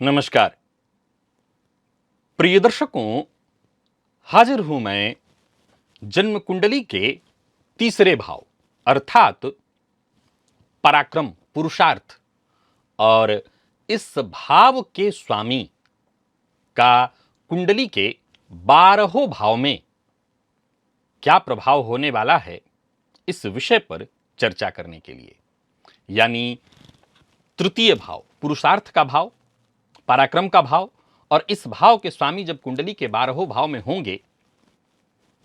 नमस्कार प्रिय दर्शकों, हाजिर हूं मैं जन्म कुंडली के तीसरे भाव अर्थात पराक्रम, पुरुषार्थ और इस भाव के स्वामी का कुंडली के 12 भाव में क्या प्रभाव होने वाला है, इस विषय पर चर्चा करने के लिए। यानी तृतीय भाव पुरुषार्थ का भाव, पराक्रम का भाव, और इस भाव के स्वामी जब कुंडली के 12 भाव में होंगे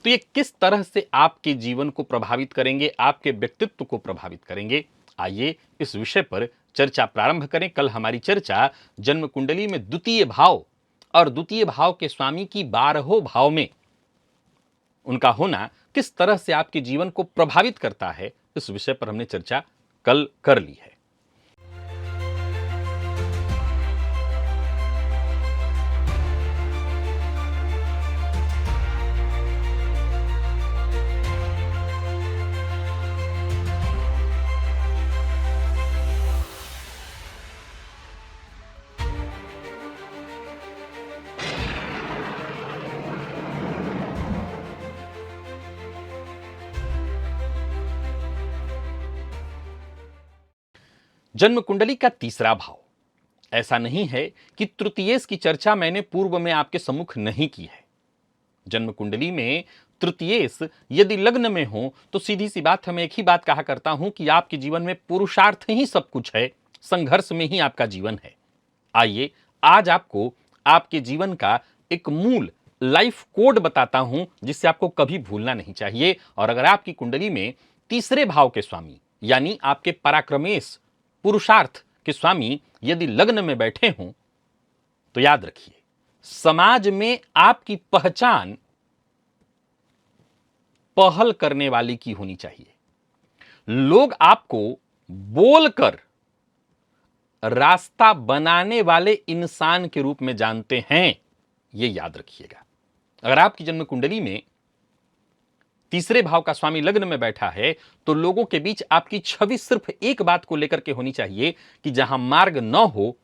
तो ये किस तरह से आपके जीवन को प्रभावित करेंगे, आपके व्यक्तित्व को प्रभावित करेंगे। आइए इस विषय पर चर्चा प्रारंभ करें। कल हमारी चर्चा जन्म कुंडली में द्वितीय भाव और द्वितीय भाव के स्वामी की 12 भाव में उनका होना किस तरह से आपके जीवन को प्रभावित करता है, इस विषय पर हमने चर्चा कल कर ली है। जन्म कुंडली का तीसरा भाव, ऐसा नहीं है कि तृतीयेश की चर्चा मैंने पूर्व में आपके सम्मुख नहीं की है। जन्म कुंडली में तृतीयेश यदि लग्न में हो तो सीधी सी बात, हम एक ही बात कहा करता हूं कि आपके जीवन में पुरुषार्थ ही सब कुछ है, संघर्ष में ही आपका जीवन है। आइए आज आपको आपके जीवन का एक मूल लाइफ कोड बताता हूं जिससे आपको कभी भूलना नहीं चाहिए। और अगर आपकी कुंडली में तीसरे भाव के स्वामी यानी आपके पराक्रमेश पुरुषार्थ के स्वामी यदि लग्न में बैठे हों तो याद रखिए, समाज में आपकी पहचान पहल करने वाली की होनी चाहिए। लोग आपको बोलकर रास्ता बनाने वाले इंसान के रूप में जानते हैं, यह याद रखिएगा। अगर आपकी जन्म कुंडली में तीसरे भाव का स्वामी लग्न में बैठा है तो लोगों के बीच आपकी छवि सिर्फ एक बात को लेकर के होनी चाहिए कि जहां मार्ग न हो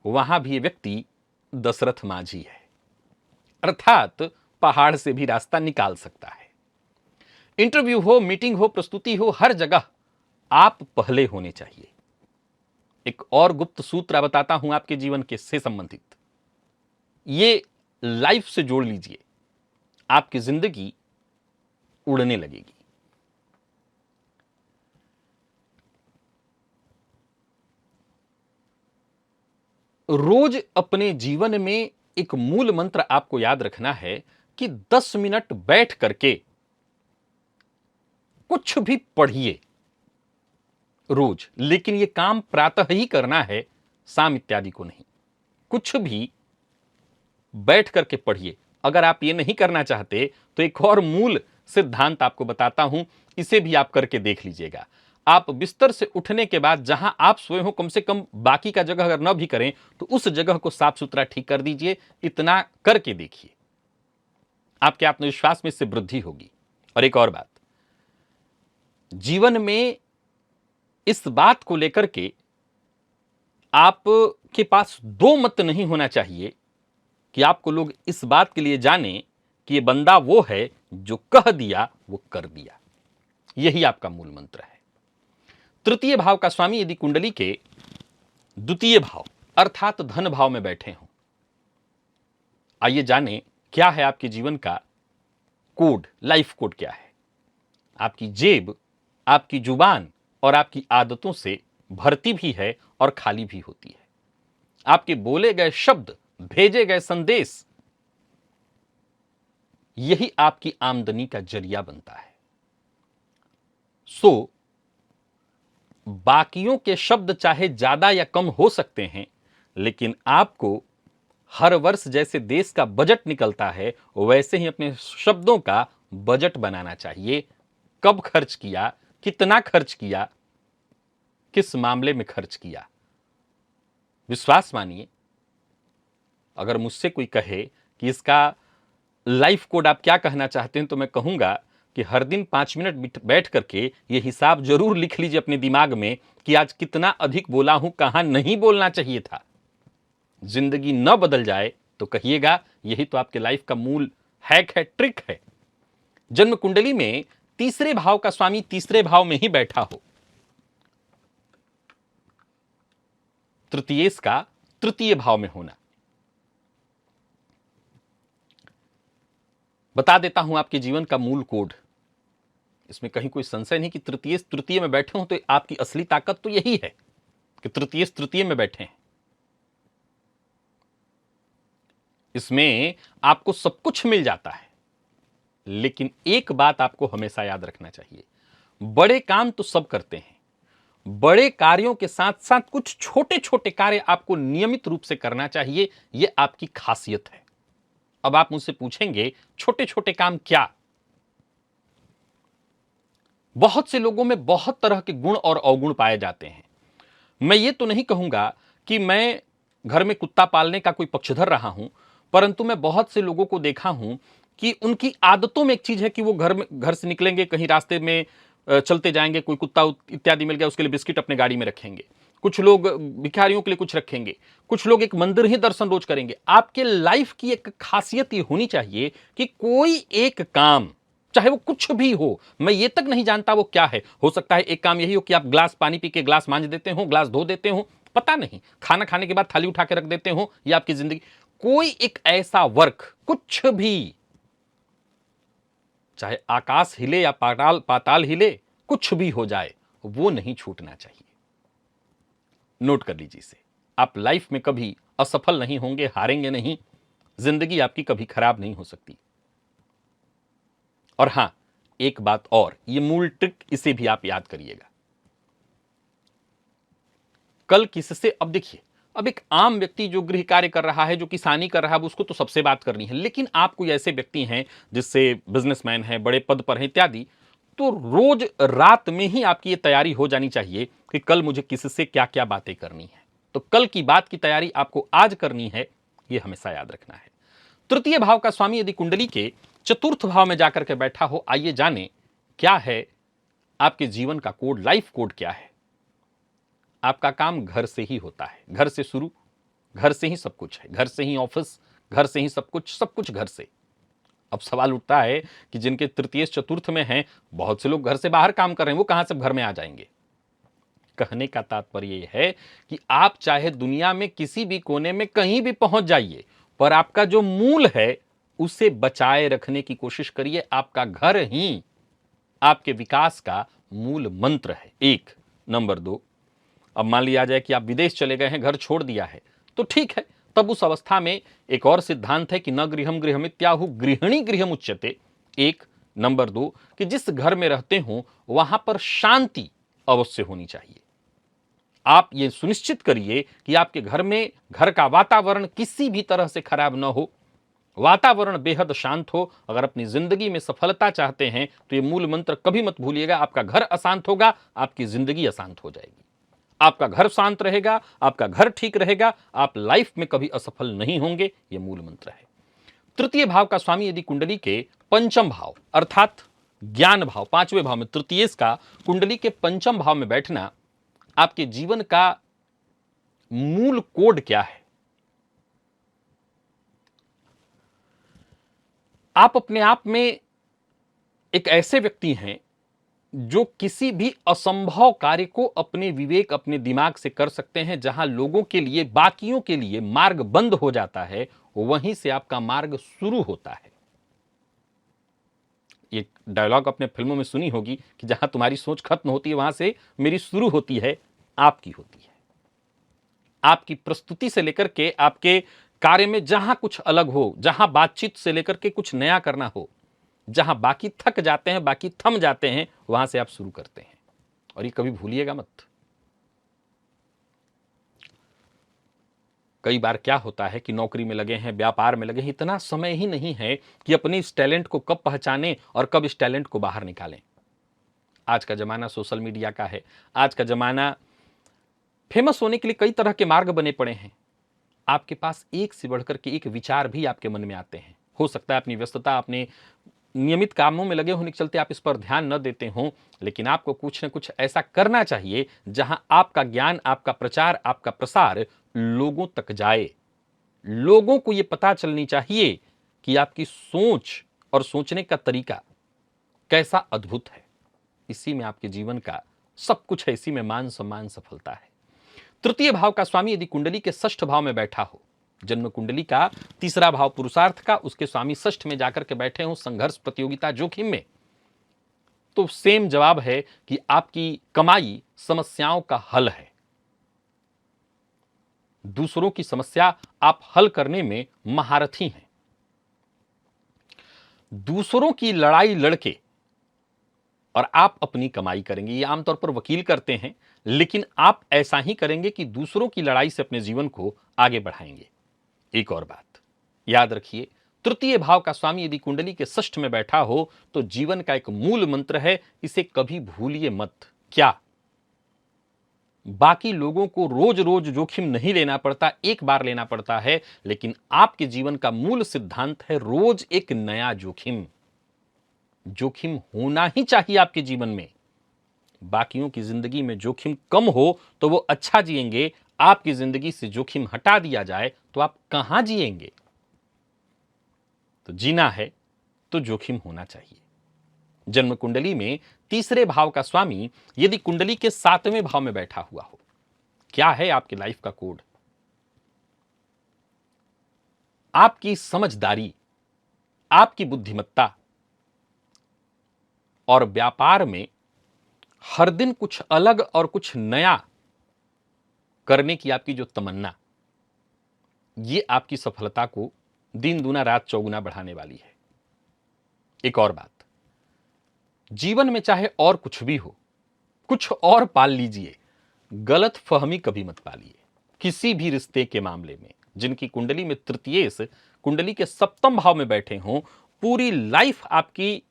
वहां भी ये व्यक्ति दशरथ माझी है, अर्थात पहाड़ से भी रास्ता निकाल सकता है। इंटरव्यू हो, मीटिंग हो, प्रस्तुति हो, हर जगह आप पहले होने चाहिए। एक और गुप्त सूत्र बताता हूं आपके जीवन के से संबंधित, ये लाइफ से जोड़ लीजिए, आपकी जिंदगी उड़ने लगेगी। रोज अपने जीवन में एक मूल मंत्र आपको याद रखना है कि 10 मिनट बैठ करके कुछ भी पढ़िए रोज, लेकिन यह काम प्रातः ही करना है, शाम इत्यादि को नहीं। कुछ भी बैठ करके पढ़िए। अगर आप ये नहीं करना चाहते तो एक और मूल सिद्धांत आपको बताता हूं, इसे भी आप करके देख लीजिएगा। आप बिस्तर से उठने के बाद जहां आप सोए हो, कम से कम बाकी का जगह अगर न भी करें तो उस जगह को साफ सुथरा ठीक कर दीजिए। इतना करके देखिए, आपके आत्मविश्वास में इससे वृद्धि होगी। और एक और बात, जीवन में इस बात को लेकर के आपके पास दो मत नहीं होना चाहिए कि आपको लोग इस बात के लिए जाने कि ये बंदा वो है जो कह दिया वो कर दिया। यही आपका मूल मंत्र है। तृतीय भाव का स्वामी यदि कुंडली के द्वितीय भाव अर्थात धन भाव में बैठे हों, आइए जाने क्या है आपके जीवन का कोड, लाइफ कोड क्या है। आपकी जेब आपकी जुबान और आपकी आदतों से भरती भी है और खाली भी होती है। आपके बोले गए शब्द, भेजे गए संदेश, यही आपकी आमदनी का जरिया बनता है। सो बाकियों के शब्द चाहे ज्यादा या कम हो सकते हैं, लेकिन आपको हर वर्ष जैसे देश का बजट निकलता है वैसे ही अपने शब्दों का बजट बनाना चाहिए। कब खर्च किया, कितना खर्च किया, किस मामले में खर्च किया। विश्वास मानिए, अगर मुझसे कोई कहे कि इसका लाइफ कोड आप क्या कहना चाहते हैं तो मैं कहूंगा कि हर दिन 5 मिनट बैठ करके ये हिसाब जरूर लिख लीजिए अपने दिमाग में कि आज कितना अधिक बोला हूं, कहां नहीं बोलना चाहिए था। जिंदगी न बदल जाए तो कहिएगा यही तो आपके लाइफ का मूल हैक है, ट्रिक है। जन्म कुंडली में तीसरे भाव का स्वामी तीसरे भाव में ही बैठा हो, तृतीयेश का तृतीय भाव में होना। बता देता हूं आपके जीवन का मूल कोड, इसमें कहीं कोई संशय नहीं कि तृतीय तृतीय में बैठे हो तो आपकी असली ताकत तो यही है कि तृतीय तृतीय में बैठे हैं। इसमें आपको सब कुछ मिल जाता है, लेकिन एक बात आपको हमेशा याद रखना चाहिए, बड़े काम तो सब करते हैं, बड़े कार्यों के साथ साथ कुछ छोटे छोटे कार्य आपको नियमित रूप से करना चाहिए। यह आपकी खासियत है। अब आप मुझसे पूछेंगे छोटे छोटे काम क्या? बहुत से लोगों में बहुत तरह के गुण और अवगुण पाए जाते हैं। मैं ये तो नहीं कहूंगा कि मैं घर में कुत्ता पालने का कोई पक्षधर रहा हूं, परंतु मैं बहुत से लोगों को देखा हूं कि उनकी आदतों में एक चीज है कि वो घर से निकलेंगे, कहीं रास्ते में चलते जाएंगे, कोई कुत्ता इत्यादि मिल गया उसके लिए बिस्किट अपने गाड़ी में रखेंगे, कुछ लोग भिखारियों के लिए कुछ रखेंगे, कुछ लोग एक मंदिर ही दर्शन रोज करेंगे। आपके लाइफ की एक खासियत ये होनी चाहिए कि कोई एक काम, चाहे वो कुछ भी हो, मैं ये तक नहीं जानता वो क्या है, हो सकता है एक काम यही हो कि आप ग्लास पानी पी के ग्लास मांज देते हो, ग्लास धो देते हो, पता नहीं, खाना खाने के बाद थाली उठा के रख देते हो, ये आपकी जिंदगी। कोई एक ऐसा वर्क, कुछ भी, चाहे आकाश हिले या पाताल पाताल हिले, कुछ भी हो जाए, वो नहीं छूटना चाहिए। नोट कर लीजिए इसे। आप लाइफ में कभी असफल नहीं होंगे, हारेंगे नहीं, जिंदगी आपकी कभी खराब नहीं हो सकती। और हां, एक बात और, ये मूल ट्रिक, इसे भी आप याद करिएगा। कल किससे, अब देखिए, अब एक आम व्यक्ति जो गृह कार्य कर रहा है, जो किसानी कर रहा है, उसको तो सबसे बात करनी है, लेकिन आप कोई ऐसे व्यक्ति हैं जिससे बिजनेसमैन है, बड़े पद पर है इत्यादि, तो रोज रात में ही आपकी ये तैयारी हो जानी चाहिए कि कल मुझे किससे क्या क्या बातें करनी है। तो कल की बात की तैयारी आपको आज करनी है, यह हमेशा याद रखना है। तृतीय भाव का स्वामी यदि कुंडली के चतुर्थ भाव में जाकर के बैठा हो, आइए जाने क्या है आपके जीवन का कोड, लाइफ कोड क्या है। आपका काम घर से ही होता है, घर से शुरू, घर से ही सब कुछ है, घर से ही ऑफिस, घर से ही सब कुछ घर से। अब सवाल उठता है कि जिनके तृतीय चतुर्थ में हैं, बहुत से लोग घर से बाहर काम कर रहे हैं, वो कहां से घर में आ जाएंगे। कहने का तात्पर्य यह है कि आप चाहे दुनिया में किसी भी कोने में कहीं भी पहुंच जाइए, पर आपका जो मूल है उसे बचाए रखने की कोशिश करिए। आपका घर ही आपके विकास का मूल मंत्र है, एक। नंबर 2, अब मान लिया जाए कि आप विदेश चले गए हैं, घर छोड़ दिया है, तो ठीक है, तब उस अवस्था में एक और सिद्धांत है कि न गृहम गृहमित्याहु गृहिणी गृहम उच्यते, एक। नंबर 2, कि जिस घर में रहते हो वहां पर शांति अवश्य होनी चाहिए। आप ये सुनिश्चित करिए कि आपके घर में, घर का वातावरण किसी भी तरह से खराब न हो, वातावरण बेहद शांत हो। अगर अपनी जिंदगी में सफलता चाहते हैं तो ये मूल मंत्र कभी मत भूलिएगा। आपका घर अशांत होगा, आपकी जिंदगी अशांत हो जाएगी। आपका घर शांत रहेगा, आपका घर ठीक रहेगा, आप लाइफ में कभी असफल नहीं होंगे, यह मूल मंत्र है। तृतीय भाव का स्वामी यदि कुंडली के पंचम भाव अर्थात ज्ञान भाव, पांचवें भाव में, तृतीय का कुंडली के पंचम भाव में बैठना, आपके जीवन का मूल कोड क्या है। आप अपने आप में एक ऐसे व्यक्ति हैं जो किसी भी असंभव कार्य को अपने विवेक, अपने दिमाग से कर सकते हैं। जहां लोगों के लिए, बाकियों के लिए मार्ग बंद हो जाता है, वहीं से आपका मार्ग शुरू होता है। एक डायलॉग अपने फिल्मों में सुनी होगी कि जहां तुम्हारी सोच खत्म होती है, वहां से मेरी शुरू होती है, आपकी होती है। आपकी प्रस्तुति से लेकर के आपके कार्य में जहां कुछ अलग हो, जहां बातचीत से लेकर के कुछ नया करना हो, जहां बाकी थक जाते हैं, बाकी थम जाते हैं, वहां से आप शुरू करते हैं। और ये कभी भूलिएगा मत। कई बार क्या होता है कि नौकरी में लगे हैं, व्यापार में लगे हैं, इतना समय ही नहीं है कि अपनी इस टैलेंट को कब पहचानें और कब इस टैलेंट को बाहर निकालें। आज का जमाना सोशल मीडिया का है। आज का जमाना फेमस होने के लिए कई तरह के मार्ग बने पड़े हैं। आपके पास एक से बढ़कर के एक विचार भी आपके मन में आते हैं। हो सकता है अपनी व्यस्तता, अपने नियमित कामों में लगे होने के चलते आप इस पर ध्यान न देते हों, लेकिन आपको कुछ न कुछ ऐसा करना चाहिए जहां आपका ज्ञान, आपका प्रचार, आपका प्रसार लोगों तक जाए। लोगों को यह पता चलनी चाहिए कि आपकी सोच और सोचने का तरीका कैसा अद्भुत है। इसी में आपके जीवन का सब कुछ है, इसी में मान सम्मान सफलता है। तृतीय भाव का स्वामी यदि कुंडली के षष्ठ भाव में बैठा हो, जन्म कुंडली का तीसरा भाव पुरुषार्थ का, उसके स्वामी षष्ठ में जाकर के बैठे हो संघर्ष, प्रतियोगिता, जोखिम में, तो सेम जवाब है कि आपकी कमाई समस्याओं का हल है। दूसरों की समस्या आप हल करने में महारथी हैं। दूसरों की लड़ाई लड़के और आप अपनी कमाई करेंगे। ये आमतौर पर वकील करते हैं, लेकिन आप ऐसा ही करेंगे कि दूसरों की लड़ाई से अपने जीवन को आगे बढ़ाएंगे। एक और बात याद रखिए, तृतीय भाव का स्वामी यदि कुंडली के षष्ठ में बैठा हो तो जीवन का एक मूल मंत्र है, इसे कभी भूलिए मत। क्या? बाकी लोगों को रोज रोज जोखिम नहीं लेना पड़ता, एक बार लेना पड़ता है, लेकिन आपके जीवन का मूल सिद्धांत है रोज एक नया जोखिम। जोखिम होना ही चाहिए आपके जीवन में। बाकियों की जिंदगी में जोखिम कम हो तो वो अच्छा जिएंगे, आपकी जिंदगी से जोखिम हटा दिया जाए तो आप कहां जिएंगे? तो जीना है तो जोखिम होना चाहिए। जन्म कुंडली में तीसरे भाव का स्वामी यदि कुंडली के सातवें भाव में बैठा हुआ हो, क्या है आपकी लाइफ का कोड? आपकी समझदारी, आपकी बुद्धिमत्ता और व्यापार में हर दिन कुछ अलग और कुछ नया करने की आपकी जो तमन्ना, ये आपकी सफलता को दिन दूना रात चौगुना बढ़ाने वाली है। एक और बात, जीवन में चाहे और कुछ भी हो, कुछ और पाल लीजिए, गलत फहमी कभी मत पालिए। किसी भी रिश्ते के मामले में जिनकी कुंडली में तृतीयेश कुंडली के सप्तम भाव में बैठे हों, पूरी लाइफ आपकी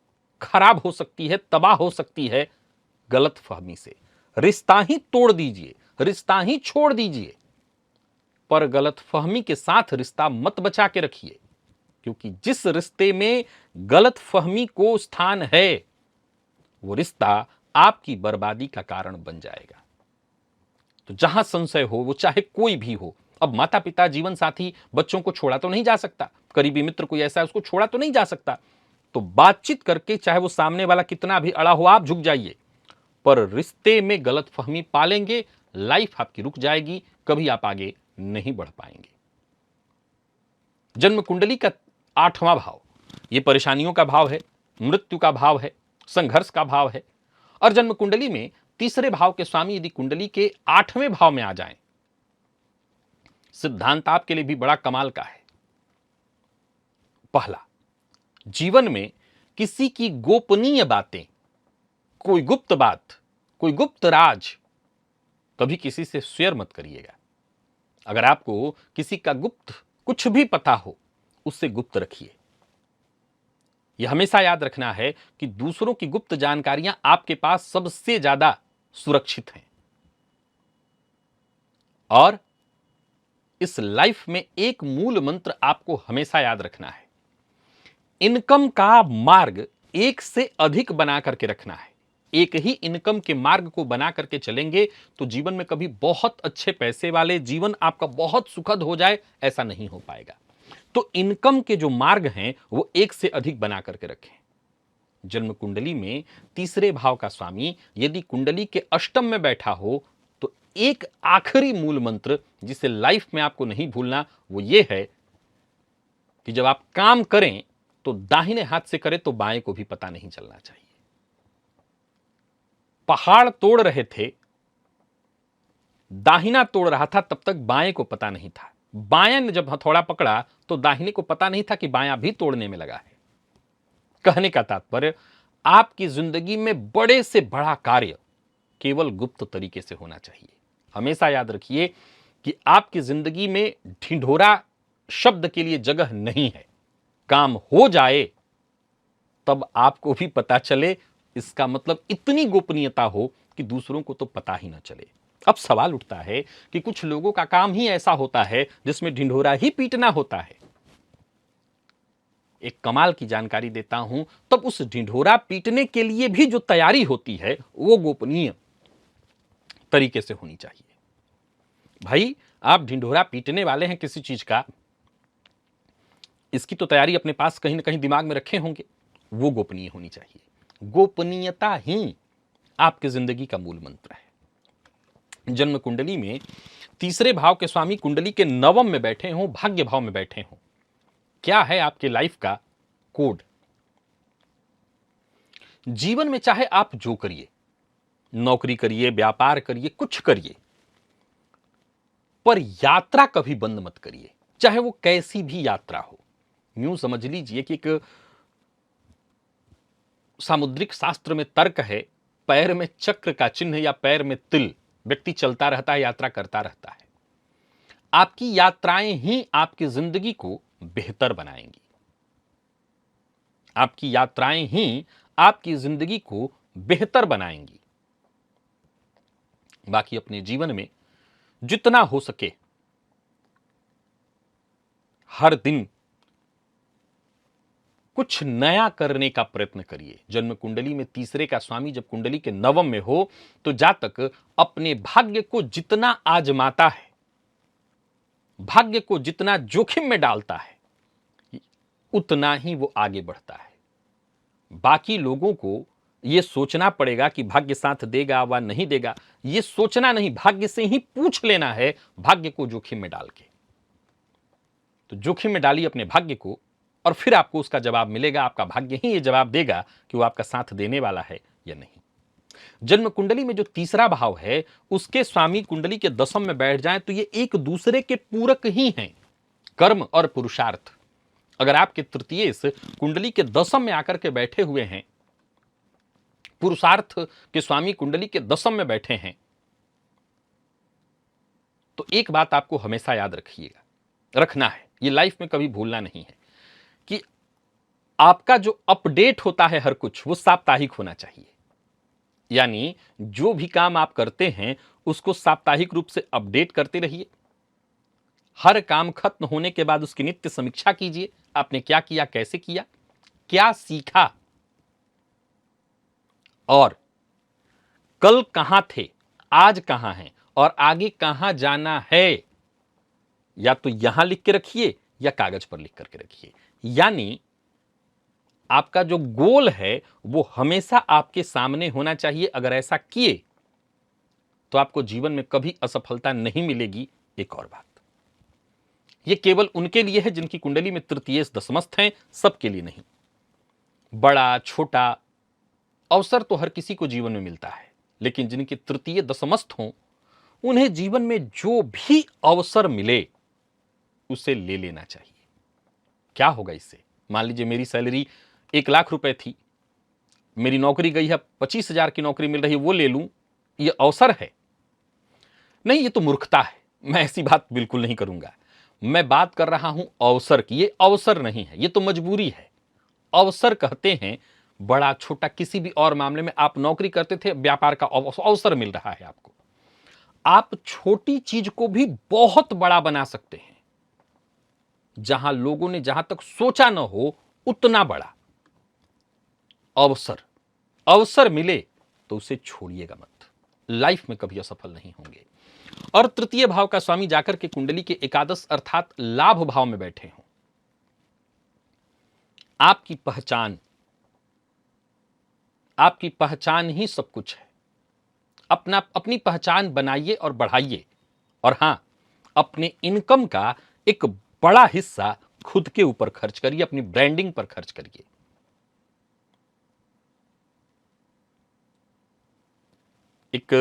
खराब हो सकती है, तबाह हो सकती है गलत फहमी से। रिश्ता ही तोड़ दीजिए, रिश्ता ही छोड़ दीजिए, पर गलत फहमी के साथ रिश्ता मत बचा के रखिए, क्योंकि जिस रिश्ते में गलत फहमी को स्थान है, वो रिश्ता आपकी बर्बादी का कारण बन जाएगा। तो जहां संशय हो, वो चाहे कोई भी हो, अब माता पिता, जीवन साथी, बच्चों को छोड़ा तो नहीं जा सकता, करीबी मित्र कोई ऐसा है उसको छोड़ा तो नहीं जा सकता, तो बातचीत करके चाहे वो सामने वाला कितना भी अड़ा हो, आप झुक जाइए। पर रिश्ते में गलत फहमी पालेंगे, लाइफ आपकी रुक जाएगी, कभी आप आगे नहीं बढ़ पाएंगे। जन्म कुंडली का आठवां भाव ये परेशानियों का भाव है, मृत्यु का भाव है, संघर्ष का भाव है। और जन्म कुंडली में तीसरे भाव के स्वामी यदि कुंडली के आठवें भाव में आ जाएं, सिद्धांत आपके लिए भी बड़ा कमाल का है। पहला, जीवन में किसी की गोपनीय बातें, कोई गुप्त बात, कोई गुप्त राज कभी किसी से शेयर मत करिएगा। अगर आपको किसी का गुप्त कुछ भी पता हो, उससे गुप्त रखिए। यह हमेशा याद रखना है कि दूसरों की गुप्त जानकारियां आपके पास सबसे ज्यादा सुरक्षित हैं। और इस लाइफ में एक मूल मंत्र आपको हमेशा याद रखना है, इनकम का मार्ग एक से अधिक बना करके रखना है। एक ही इनकम के मार्ग को बना करके चलेंगे तो जीवन में कभी बहुत अच्छे पैसे वाले, जीवन आपका बहुत सुखद हो जाए, ऐसा नहीं हो पाएगा। तो इनकम के जो मार्ग हैं वो एक से अधिक बना करके रखें। जन्म कुंडली में तीसरे भाव का स्वामी यदि कुंडली के अष्टम में बैठा हो तो एक आखिरी मूल मंत्र जिसे लाइफ में आपको नहीं भूलना, वो ये है कि जब आप काम करें तो दाहिने हाथ से करें तो बाएं को भी पता नहीं चलना चाहिए। पहाड़ तोड़ रहे थे, दाहिना तोड़ रहा था, तब तक बाएं को पता नहीं था। बाएं ने जब हथौड़ा पकड़ा तो दाहिने को पता नहीं था कि बायां भी तोड़ने में लगा है। कहने का तात्पर्य, आपकी जिंदगी में बड़े से बड़ा कार्य केवल गुप्त तरीके से होना चाहिए। हमेशा याद रखिए कि आपकी जिंदगी में ढिंढोरा शब्द के लिए जगह नहीं है। काम हो जाए तब आपको भी पता चले, इसका मतलब इतनी गोपनीयता हो कि दूसरों को तो पता ही ना चले। अब सवाल उठता है कि कुछ लोगों का काम ही ऐसा होता है जिसमें ढिंढोरा ही पीटना होता है। एक कमाल की जानकारी देता हूं, तब उस ढिंढोरा पीटने के लिए भी जो तैयारी होती है वो गोपनीय तरीके से होनी चाहिए। भाई, आप ढिंढोरा पीटने वाले हैं किसी चीज का, इसकी तो तैयारी अपने पास कहीं ना कहीं दिमाग में रखे होंगे, वो गोपनीय होनी चाहिए। गोपनीयता ही आपकी जिंदगी का मूल मंत्र है। जन्म कुंडली में तीसरे भाव के स्वामी कुंडली के नवम में बैठे हों, भाग्य भाव में बैठे हों, क्या है आपके लाइफ का कोड। जीवन में चाहे आप जो करिए, नौकरी करिए, व्यापार करिए, कुछ करिए, पर यात्रा कभी बंद मत करिए, चाहे वो कैसी भी यात्रा हो। यूं समझ लीजिए कि एक सामुद्रिक शास्त्र में तर्क है, पैर में चक्र का चिन्ह या पैर में तिल, व्यक्ति चलता रहता है, यात्रा करता रहता है। आपकी यात्राएं ही आपकी जिंदगी को बेहतर बनाएंगी। आपकी यात्राएं ही आपकी जिंदगी को बेहतर बनाएंगी। बाकी अपने जीवन में जितना हो सके हर दिन कुछ नया करने का प्रयत्न करिए। जन्म कुंडली में तीसरे का स्वामी जब कुंडली के नवम में हो तो जातक अपने भाग्य को जितना आजमाता है, भाग्य को जितना जोखिम में डालता है, उतना ही वो आगे बढ़ता है। बाकी लोगों को यह सोचना पड़ेगा कि भाग्य साथ देगा व नहीं देगा, यह सोचना नहीं, भाग्य से ही पूछ लेना है, भाग्य को जोखिम में डाल के। तो जोखिम में डालिए अपने भाग्य को और फिर आपको उसका जवाब मिलेगा। आपका भाग्य ही यह जवाब देगा कि वो आपका साथ देने वाला है या नहीं। जन्म कुंडली में जो तीसरा भाव है उसके स्वामी कुंडली के दसम में बैठ जाएं तो ये एक दूसरे के पूरक ही हैं, कर्म और पुरुषार्थ। अगर आपके तृतीय इस कुंडली के दसम में आकर के बैठे हुए हैं, पुरुषार्थ के स्वामी कुंडली के दसम में बैठे हैं, तो एक बात आपको हमेशा याद रखना है, ये लाइफ में कभी भूलना नहीं है कि आपका जो अपडेट होता है हर कुछ, वो साप्ताहिक होना चाहिए। यानी जो भी काम आप करते हैं उसको साप्ताहिक रूप से अपडेट करते रहिए। हर काम खत्म होने के बाद उसकी नित्य समीक्षा कीजिए, आपने क्या किया, कैसे किया, क्या सीखा, और कल कहां थे, आज कहां हैं और आगे कहां जाना है, या तो यहां लिख के रखिए या कागज पर लिख करके रखिए। यानी आपका जो गोल है वो हमेशा आपके सामने होना चाहिए। अगर ऐसा किए तो आपको जीवन में कभी असफलता नहीं मिलेगी। एक और बात, ये केवल उनके लिए है जिनकी कुंडली में तृतीय दशमस्थ हैं, सबके लिए नहीं। बड़ा छोटा अवसर तो हर किसी को जीवन में मिलता है, लेकिन जिनके तृतीय दशमस्थ हों उन्हें जीवन में जो भी अवसर मिले उसे ले लेना चाहिए। क्या होगा इससे? मान लीजिए मेरी सैलरी 1,00,000 रुपए थी, मेरी नौकरी गई है, 25,000 की नौकरी मिल रही है, वो ले लूं, ये अवसर है? नहीं, ये तो मूर्खता है। मैं ऐसी बात बिल्कुल नहीं करूंगा। मैं बात कर रहा हूं अवसर की। ये अवसर नहीं है, ये तो मजबूरी है। अवसर कहते हैं बड़ा छोटा, किसी भी और मामले में आप नौकरी करते थे, व्यापार का अवसर मिल रहा है आपको। आप छोटी चीज को भी बहुत बड़ा बना सकते हैं। जहां लोगों ने जहां तक सोचा न हो उतना बड़ा अवसर मिले तो उसे छोड़िएगा मत। लाइफ में कभी असफल नहीं होंगे। और तृतीय भाव का स्वामी जाकर के कुंडली के एकादश अर्थात लाभ भाव में बैठे हों। आपकी पहचान ही सब कुछ है। अपनी पहचान बनाइए और बढ़ाइए। और हां, अपने इनकम का एक बड़ा हिस्सा खुद के ऊपर खर्च करिए, अपनी ब्रांडिंग पर खर्च करिए। एक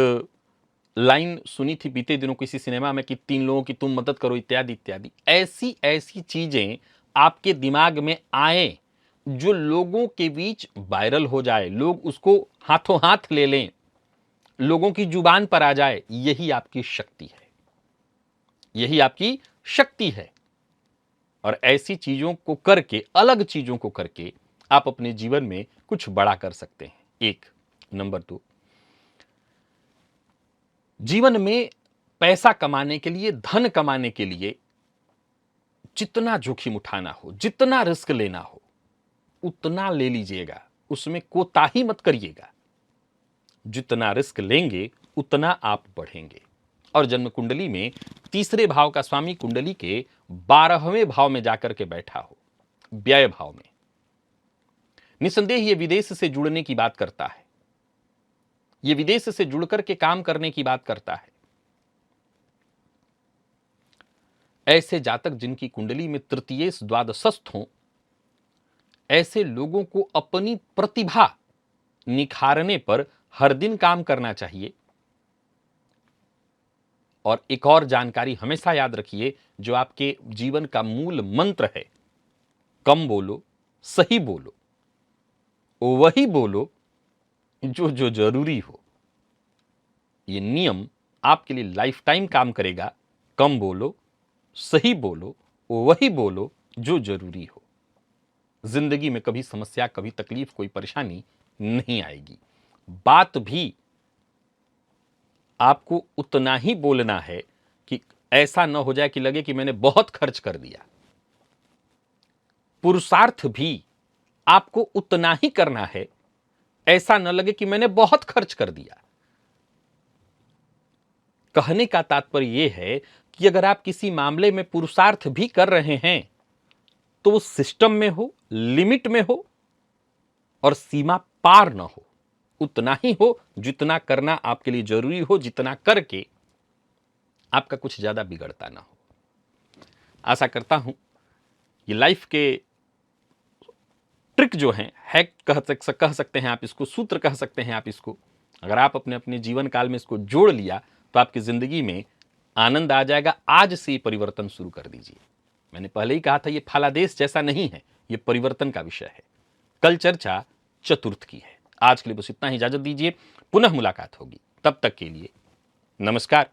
लाइन सुनी थी बीते दिनों किसी सिनेमा में कि 3 लोगों की तुम मदद करो, इत्यादि इत्यादि। ऐसी ऐसी चीजें आपके दिमाग में आए जो लोगों के बीच वायरल हो जाए, लोग उसको हाथों हाथ ले लें, लोगों की जुबान पर आ जाए। यही आपकी शक्ति है, यही आपकी शक्ति है। और ऐसी चीजों को करके, अलग चीजों को करके आप अपने जीवन में कुछ बड़ा कर सकते हैं। एक नंबर 2, जीवन में पैसा कमाने के लिए, धन कमाने के लिए जितना जोखिम उठाना हो, जितना रिस्क लेना हो, उतना ले लीजिएगा, उसमें कोताही मत करिएगा। जितना रिस्क लेंगे उतना आप बढ़ेंगे। और जन्म कुंडली में तीसरे भाव का स्वामी कुंडली के 12वें भाव में जाकर के बैठा हो, व्यय भाव में, निसंदेह ये विदेश से जुड़ने की बात करता है, ये विदेश से जुड़कर के काम करने की बात करता है। ऐसे जातक जिनकी कुंडली में तृतीयेश द्वादशस्थ हों, ऐसे लोगों को अपनी प्रतिभा निखारने पर हर दिन काम करना चाहिए। और एक और जानकारी हमेशा याद रखिए, जो आपके जीवन का मूल मंत्र है, कम बोलो, सही बोलो, वही बोलो जो जो जरूरी हो। ये नियम आपके लिए लाइफ टाइम काम करेगा। कम बोलो, सही बोलो, वही बोलो जो जरूरी हो। जिंदगी में कभी समस्या, कभी तकलीफ, कोई परेशानी नहीं आएगी। बात भी आपको उतना ही बोलना है कि ऐसा न हो जाए कि लगे कि मैंने बहुत खर्च कर दिया। पुरुषार्थ भी आपको उतना ही करना है, ऐसा न लगे कि मैंने बहुत खर्च कर दिया। कहने का तात्पर्य यह है कि अगर आप किसी मामले में पुरुषार्थ भी कर रहे हैं तो वो सिस्टम में हो, लिमिट में हो और सीमा पार न हो। उतना ही हो जितना करना आपके लिए जरूरी हो, जितना करके आपका कुछ ज्यादा बिगड़ता ना हो। आशा करता हूं ये लाइफ के ट्रिक जो हैं, हैक कह सकते हैं आप इसको, सूत्र कह सकते हैं आप इसको, अगर आप अपने अपने जीवन काल में इसको जोड़ लिया तो आपकी जिंदगी में आनंद आ जाएगा। आज से ये परिवर्तन शुरू कर दीजिए। मैंने पहले ही कहा था, ये फलादेश जैसा नहीं है, ये परिवर्तन का विषय है। कल चर्चा चतुर्थ की है। आज के लिए बस इतना ही, इजाजत दीजिए, पुनः मुलाकात होगी। तब तक के लिए नमस्कार।